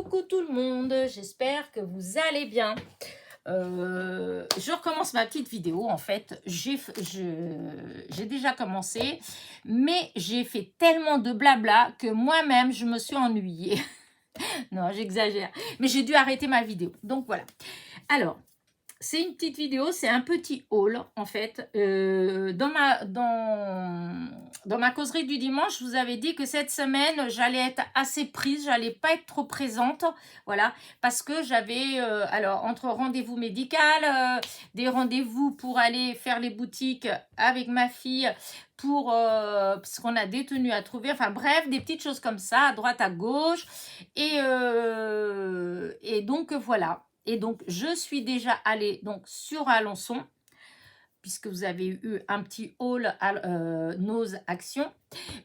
Coucou tout le monde, j'espère que vous allez bien. Je recommence ma petite vidéo. En fait, j'ai déjà commencé, mais j'ai fait tellement de blabla que moi-même, je me suis ennuyée. Non, j'exagère, mais j'ai dû arrêter ma vidéo. Donc voilà. Alors, c'est une petite vidéo, c'est un petit haul en fait. Dans ma causerie du dimanche, je vous avais dit que cette semaine, j'allais être assez prise, j'allais pas être trop présente, voilà, parce que j'avais, alors, entre rendez-vous médical, des rendez-vous pour aller faire les boutiques avec ma fille, parce qu'on a des tenues à trouver, enfin bref, des petites choses comme ça, à droite, à gauche, et donc voilà. Et donc, je suis déjà allée donc, sur Alençon, puisque vous avez eu un petit haul à nos actions.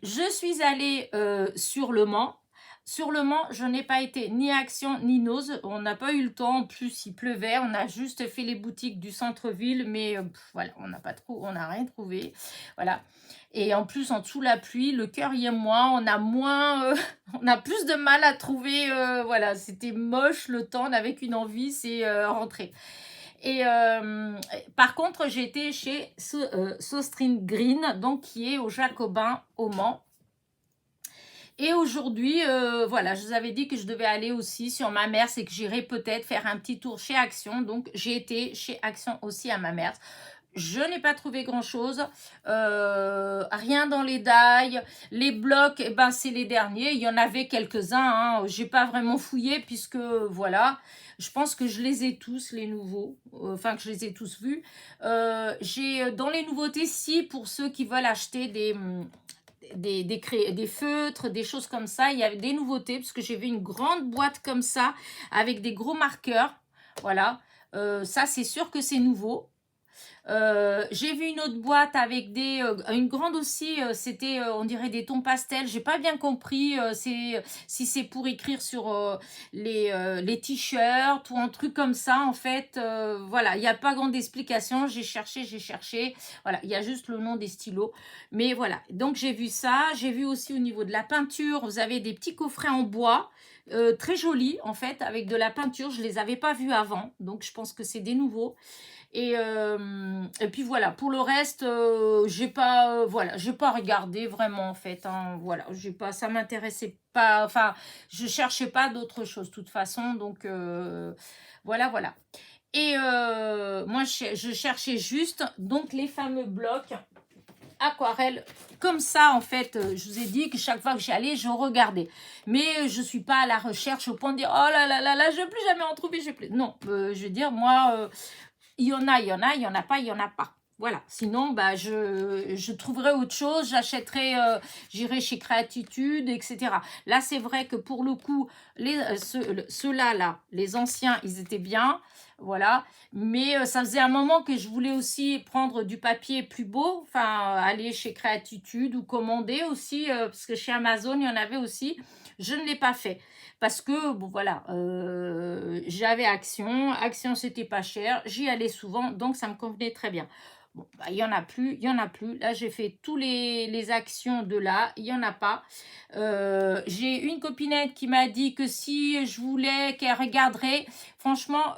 Je suis allée sur Le Mans. Sur Le Mans, je n'ai pas été ni Action ni Nose. On n'a pas eu le temps. En plus, il pleuvait. On a juste fait les boutiques du centre-ville, mais voilà, on n'a rien trouvé. Voilà. Et en plus, en dessous la pluie, le cœur y est moins. On a moins, on a plus de mal à trouver. Voilà, c'était moche le temps. On avait qu'une envie, c'est rentrer. Et par contre, j'ai été chez Sostring Green, donc qui est au Jacobin au Mans. Et aujourd'hui, voilà, je vous avais dit que je devais aller aussi sur ma mère, c'est que j'irai peut-être faire un petit tour chez Action. Donc, j'ai été chez Action aussi à ma mère. Je n'ai pas trouvé grand-chose, rien dans les dailles, les blocs, eh ben, c'est les derniers, il y en avait quelques-uns, hein. J'ai pas vraiment fouillé puisque, voilà, je pense que je les ai tous, les nouveaux, enfin que je les ai tous vus. J'ai dans les nouveautés, si pour ceux qui veulent acheter des feutres, des choses comme ça, il y avait des nouveautés parce que j'ai vu une grande boîte comme ça avec des gros marqueurs, voilà, ça c'est sûr que c'est nouveau. J'ai vu une autre boîte avec une grande aussi, c'était on dirait des tons pastels, j'ai pas bien compris si c'est pour écrire sur les t-shirts ou un truc comme ça en fait, voilà, il n'y a pas grande explication, j'ai cherché, voilà, il y a juste le nom des stylos, mais voilà, donc j'ai vu ça, j'ai vu aussi au niveau de la peinture, vous avez des petits coffrets en bois, très jolis en fait, avec de la peinture, je les avais pas vus avant, donc je pense que c'est des nouveaux. Et puis voilà, pour le reste, j'ai pas regardé vraiment en fait, hein, voilà, ça m'intéressait pas, enfin, je cherchais pas d'autre chose de toute façon, donc voilà. Et moi, je cherchais juste donc les fameux blocs aquarelles comme ça en fait, je vous ai dit que chaque fois que j'y allais je regardais, mais je suis pas à la recherche au point de dire oh là là là là je veux plus jamais en trouver, non, je veux dire moi, il y en a, il y en a pas, il y en a pas. Voilà, sinon, bah, je trouverai autre chose, j'achèterai, j'irai chez Créatitude, etc. Là, c'est vrai que pour le coup, ceux-là, là, les anciens, ils étaient bien, voilà. Mais ça faisait un moment que je voulais aussi prendre du papier plus beau, enfin, aller chez Créatitude ou commander aussi, parce que chez Amazon, il y en avait aussi. Je ne l'ai pas fait. Parce que, bon, voilà, j'avais Action, c'était pas cher, j'y allais souvent, donc ça me convenait très bien. Bon, bah, il y en a plus. Là, j'ai fait tous les actions de là, il y en a pas. J'ai une copinette qui m'a dit que si je voulais qu'elle regarderait, franchement,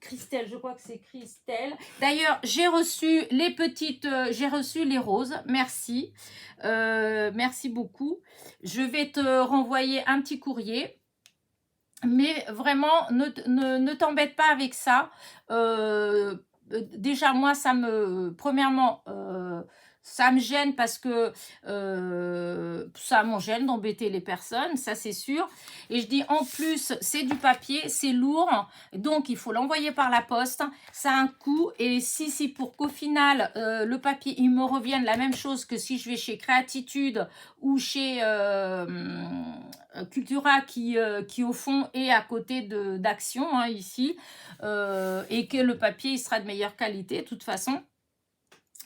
Christelle, je crois que c'est Christelle. D'ailleurs, j'ai reçu j'ai reçu les roses, merci. Merci beaucoup. Je vais te renvoyer un petit courrier. Mais vraiment, ne t'embête pas avec ça. Déjà, moi, premièrement, ça me gêne parce que ça m'en gêne d'embêter les personnes, ça c'est sûr. Et je dis en plus, c'est du papier, c'est lourd, donc il faut l'envoyer par la poste, ça a un coût. Et si pour qu'au final, le papier, il me revienne la même chose que si je vais chez Créatitude ou chez Cultura qui au fond est à côté d'Action, hein, ici, et que le papier il sera de meilleure qualité de toute façon.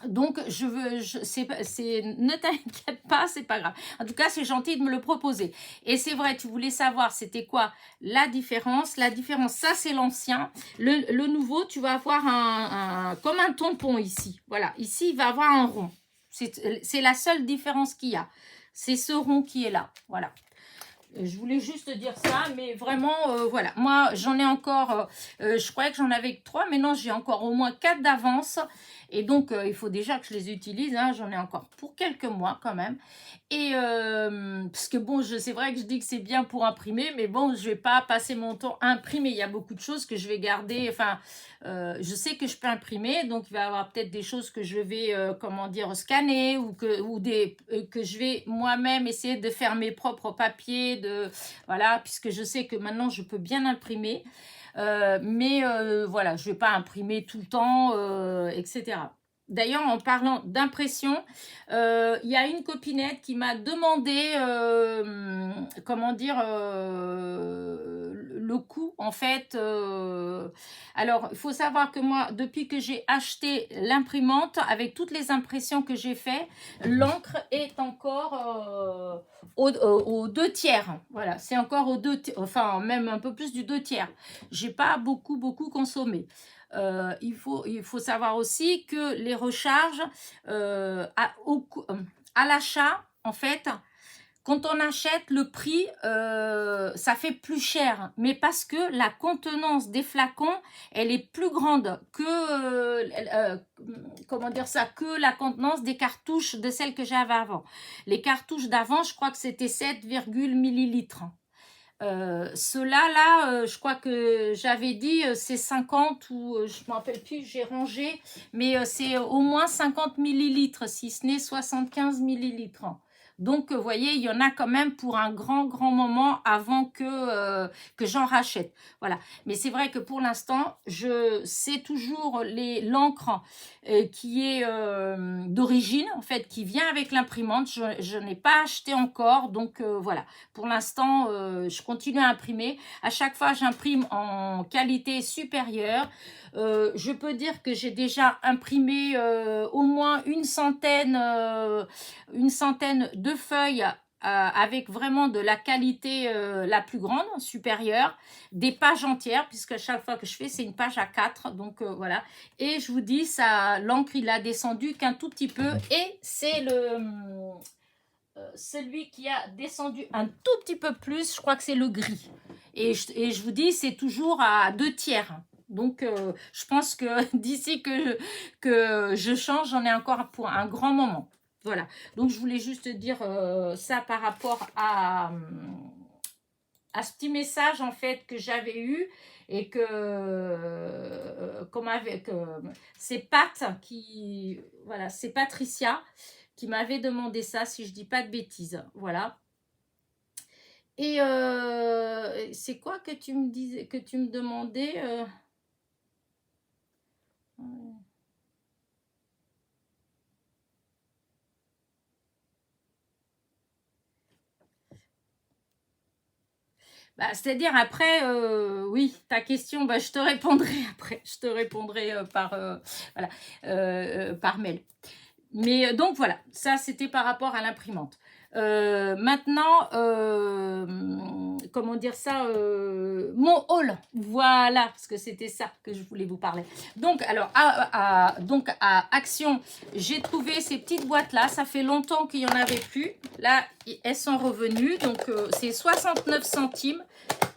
Donc, ne t'inquiète pas, c'est pas grave. En tout cas, c'est gentil de me le proposer. Et c'est vrai, tu voulais savoir c'était quoi la différence. La différence, ça c'est l'ancien. Le nouveau, tu vas avoir comme un tampon ici. Voilà, ici, il va avoir un rond. C'est la seule différence qu'il y a. C'est ce rond qui est là. Voilà. Je voulais juste dire ça, mais vraiment, voilà. Moi, j'en ai encore, je croyais que j'en avais que 3, mais non, j'ai encore au moins 4 d'avance. Et donc, il faut déjà que je les utilise. Hein. J'en ai encore pour quelques mois quand même. Et parce que bon, c'est vrai que je dis que c'est bien pour imprimer, mais bon, je vais pas passer mon temps à imprimer. Il y a beaucoup de choses que je vais garder. Enfin, je sais que je peux imprimer, donc il va y avoir peut-être des choses que je vais, comment dire, scanner ou que je vais moi-même essayer de faire mes propres papiers, voilà, puisque je sais que maintenant je peux bien imprimer. Mais voilà, je ne vais pas imprimer tout le temps, etc. D'ailleurs, en parlant d'impression, il y a une copinette qui m'a demandé, comment dire, le coût, en fait. Alors, il faut savoir que moi, depuis que j'ai acheté l'imprimante, avec toutes les impressions que j'ai fait, l'encre est encore aux 2 tiers. Voilà, c'est encore aux enfin, même un peu plus du 2 tiers. J'ai pas beaucoup consommé. Il faut savoir aussi que les recharges à l'achat, en fait, quand on achète, le prix, ça fait plus cher, mais parce que la contenance des flacons, elle est plus grande que, comment dire ça, que la contenance des cartouches de celles que j'avais avant. Les cartouches d'avant, je crois que c'était 7, millilitres. Ceux-là, je crois que j'avais dit c'est 50 ou je ne me rappelle plus, j'ai rangé, mais c'est au moins 50 millilitres, si ce n'est 75 millilitres. Donc, vous voyez, il y en a quand même pour un grand moment avant que j'en rachète. Voilà. Mais c'est vrai que pour l'instant, je sais toujours l'encre qui est d'origine, en fait, qui vient avec l'imprimante. Je n'ai pas acheté encore, donc voilà. Pour l'instant, je continue à imprimer. À chaque fois, j'imprime en qualité supérieure. Je peux dire que j'ai déjà imprimé au moins une centaine de feuilles avec vraiment de la qualité la plus grande, supérieure, des pages entières, puisque chaque fois que je fais, c'est une page à 4. Donc voilà. Et je vous dis, l'encre, il a descendu qu'un tout petit peu. Et c'est celui qui a descendu un tout petit peu plus, je crois que c'est le gris. Et je vous dis, c'est toujours à 2 tiers. Donc, je pense que d'ici que je change, j'en ai encore pour un grand moment. Voilà. Donc, je voulais juste dire ça par rapport à ce petit message, en fait, que j'avais eu et comme avec c'est Pat qui... Voilà, c'est Patricia qui m'avait demandé ça, si je dis pas de bêtises. Voilà. Et c'est quoi que tu me disais, que tu me demandais Bah, c'est-à-dire après, oui, ta question, bah, je te répondrai après. Je te répondrai voilà, par mail. Mais donc voilà, ça c'était par rapport à l'imprimante. Maintenant, comment dire ça, mon haul, voilà, parce que c'était ça que je voulais vous parler. Donc, alors, donc à Action, j'ai trouvé ces petites boîtes-là, ça fait longtemps qu'il n'y en avait plus. Là, elles sont revenues, donc c'est 69 centimes.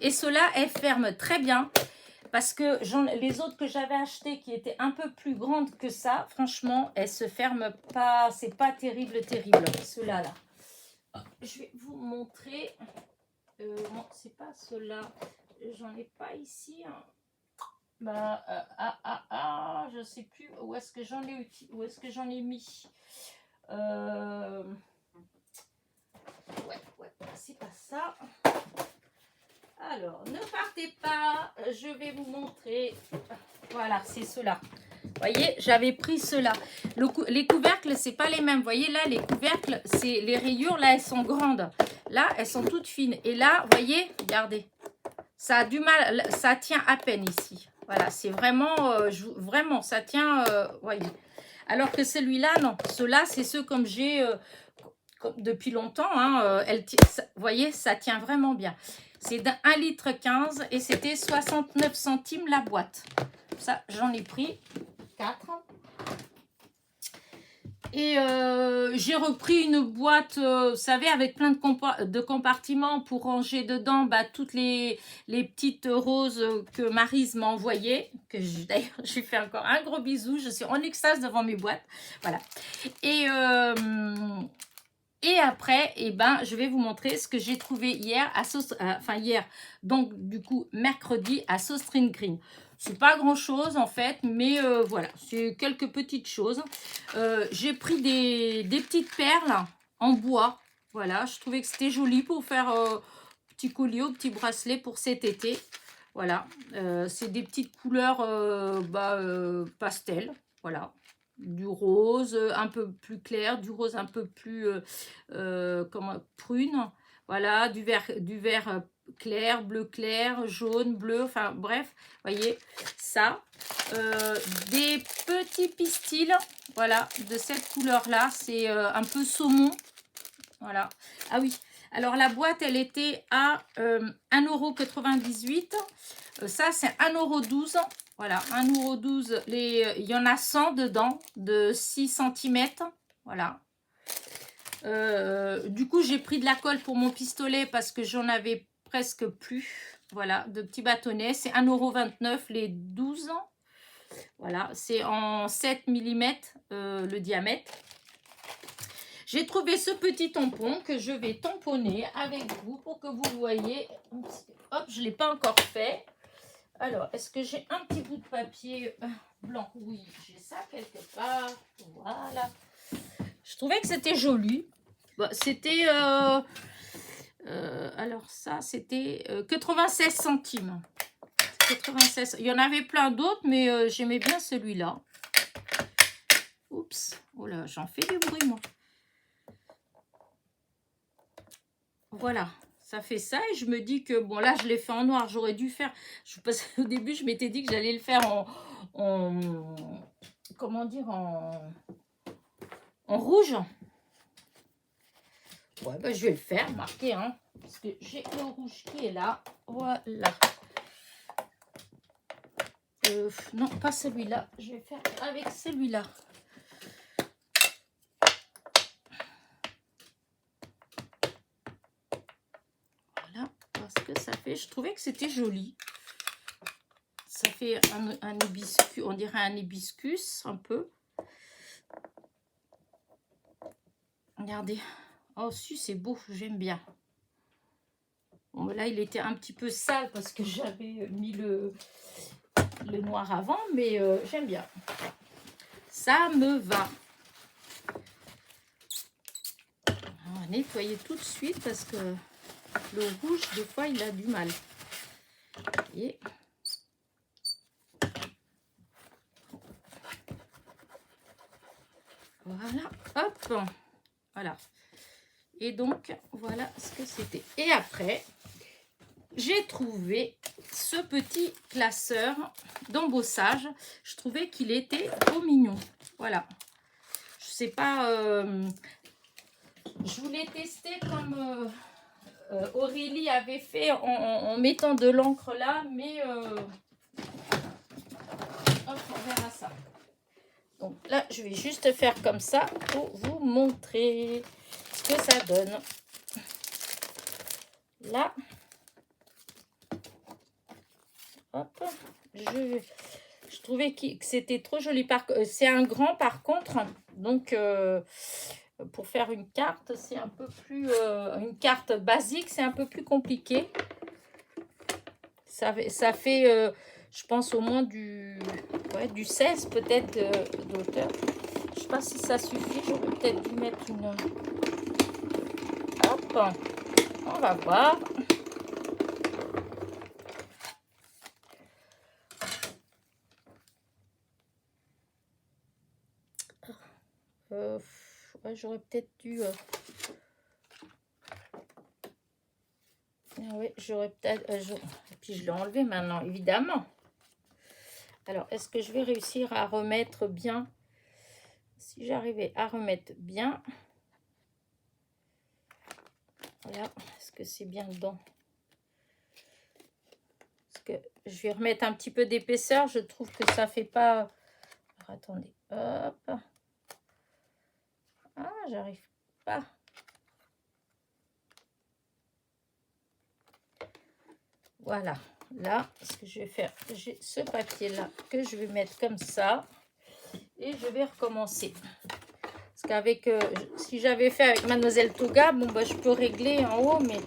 Et ceux-là, elles ferment très bien. Parce que les autres que j'avais achetées qui étaient un peu plus grandes que ça, franchement, elles se ferment pas. C'est pas terrible. Ceux-là, là. Je vais vous montrer. Non, c'est pas ceux-là. J'en ai pas ici. Hein. Bah, je sais plus où est-ce que j'en ai mis. Ouais, c'est pas ça. Alors, ne partez pas, je vais vous montrer. Voilà, c'est ceux-là. Vous voyez, j'avais pris ceux-là. Les couvercles, c'est pas les mêmes. Vous voyez, là, les couvercles, c'est les rayures, là, elles sont grandes. Là, elles sont toutes fines. Et là, vous voyez, regardez, ça a du mal, ça tient à peine ici. Voilà, c'est vraiment, vraiment, ça tient, voyez. Alors que celui-là, non. Ceux-là, c'est ceux comme j'ai depuis longtemps. Hein, vous voyez, ça tient vraiment bien. C'est d'1,15 litre et c'était 69 centimes la boîte. Ça, j'en ai pris 4. Et j'ai repris une boîte, vous savez, avec plein de compartiments pour ranger dedans bah, toutes les petites roses que Maryse m'a envoyées. D'ailleurs, je lui fais encore un gros bisou. Je suis en extase devant mes boîtes. Voilà. Et après, eh ben, je vais vous montrer ce que j'ai trouvé hier, hier, donc du coup, mercredi, à Sostrine Green. C'est pas grand chose en fait, mais voilà, c'est quelques petites choses. J'ai pris des petites perles en bois. Voilà, je trouvais que c'était joli pour faire petit collier ou petit bracelet pour cet été. Voilà, c'est des petites couleurs pastel. Voilà, du rose un peu plus clair, du rose un peu plus prune. Voilà, du vert clair, bleu clair, jaune, bleu, enfin bref, voyez ça. Des petits pistils, voilà, de cette couleur-là, c'est un peu saumon, voilà. Ah oui, alors la boîte, elle était à 1,98 €. Ça, c'est 1,12 €. Voilà, 1,12 €. Il y en a 100 dedans, de 6 centimètres. Voilà. Du coup, j'ai pris de la colle pour mon pistolet parce que j'en avais presque plus. Voilà, de petits bâtonnets. C'est 1,29 € les 12. Voilà, c'est en 7 mm le diamètre. J'ai trouvé ce petit tampon que je vais tamponner avec vous pour que vous voyez. Hop, je ne l'ai pas encore fait. Alors, est-ce que j'ai un petit bout de papier blanc? Oui, j'ai ça quelque part. Voilà. Je trouvais que c'était joli. Bon, c'était... alors ça, c'était 96 centimes. 96. Il y en avait plein d'autres, mais j'aimais bien celui-là. Oups. Oh là, j'en fais du bruit, moi. Voilà, ça fait ça et je me dis que, bon là je l'ai fait en noir, j'aurais dû faire, au début je m'étais dit que j'allais le faire comment dire, en rouge. Ouais, bah, je vais le faire, marquer, hein, parce que j'ai le rouge qui est là, voilà. Non, pas celui-là, je vais faire avec celui-là. Voilà, parce que ça fait, je trouvais que c'était joli. Ça fait un hibiscus, on dirait un hibiscus, un peu. Regardez. Oh, si, c'est beau, j'aime bien. Bon, là, il était un petit peu sale parce que j'avais mis le noir avant, mais j'aime bien. Ça me va. On va nettoyer tout de suite parce que le rouge, des fois, il a du mal. Et voilà, hop, voilà. Et donc, voilà ce que c'était. Et après, j'ai trouvé ce petit classeur d'embossage. Je trouvais qu'il était trop mignon. Voilà. Je sais pas, je voulais tester comme Aurélie avait fait en mettant de l'encre là, mais hop, on verra ça. Donc là, je vais juste faire comme ça pour vous montrer ce que ça donne. Là, hop, je trouvais que c'était trop joli. C'est un grand par contre, donc pour faire une carte, c'est un peu plus... une carte basique, c'est un peu plus compliqué. Ça fait je pense, au moins du 16 peut-être d'auteur. Je ne sais pas si ça suffit. J'aurais peut-être dû mettre une... Hop, on va voir. Ouais, j'aurais peut-être dû... Oui, j'aurais peut-être... Et puis je l'ai enlevé maintenant, évidemment. Alors, est-ce que je vais réussir à remettre bien? Si j'arrivais à remettre bien... Voilà, est-ce que c'est bien dedans? Parce que je vais remettre un petit peu d'épaisseur. Je trouve que ça fait pas... Alors, attendez, hop. Ah, j'arrive pas. Voilà. Là, ce que je vais faire, j'ai ce papier-là que je vais mettre comme ça. Et je vais recommencer. Parce qu'avec, si j'avais fait avec Mademoiselle Toga, bon, bah, je peux régler en haut, mais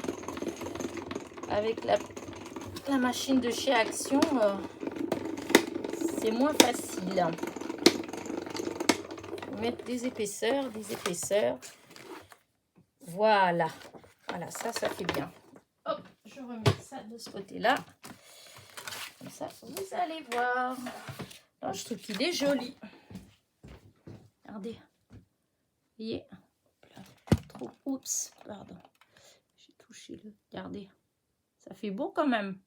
avec la machine de chez Action, c'est moins facile. On va mettre des épaisseurs, des épaisseurs. Voilà. Voilà, ça fait bien. Hop, je remets ça de ce côté-là. Comme ça, vous allez voir. Alors, je trouve qu'il est joli. Regardez. Vous voyez? Trop. Oups, pardon. J'ai touché le. Regardez. Ça fait beau quand même.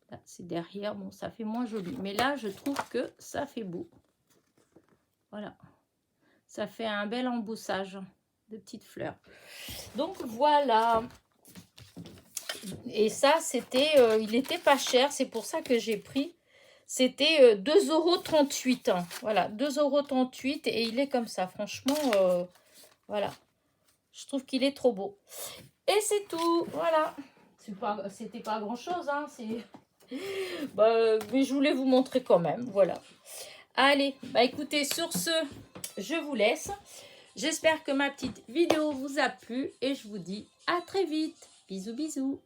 Là, c'est derrière. Bon, ça fait moins joli. Mais là, je trouve que ça fait beau. Voilà. Ça fait un bel emboussage de petites fleurs. Donc, voilà. Et ça, c'était... il n'était pas cher. C'est pour ça que j'ai pris. C'était 2,38 €. Hein. Voilà, 2,38 € et il est comme ça. Franchement, voilà. Je trouve qu'il est trop beau. Et c'est tout. Voilà. C'était pas grand-chose. Hein. Bah, mais je voulais vous montrer quand même. Voilà. Allez, bah écoutez, sur ce, je vous laisse. J'espère que ma petite vidéo vous a plu et je vous dis à très vite. Bisous, bisous.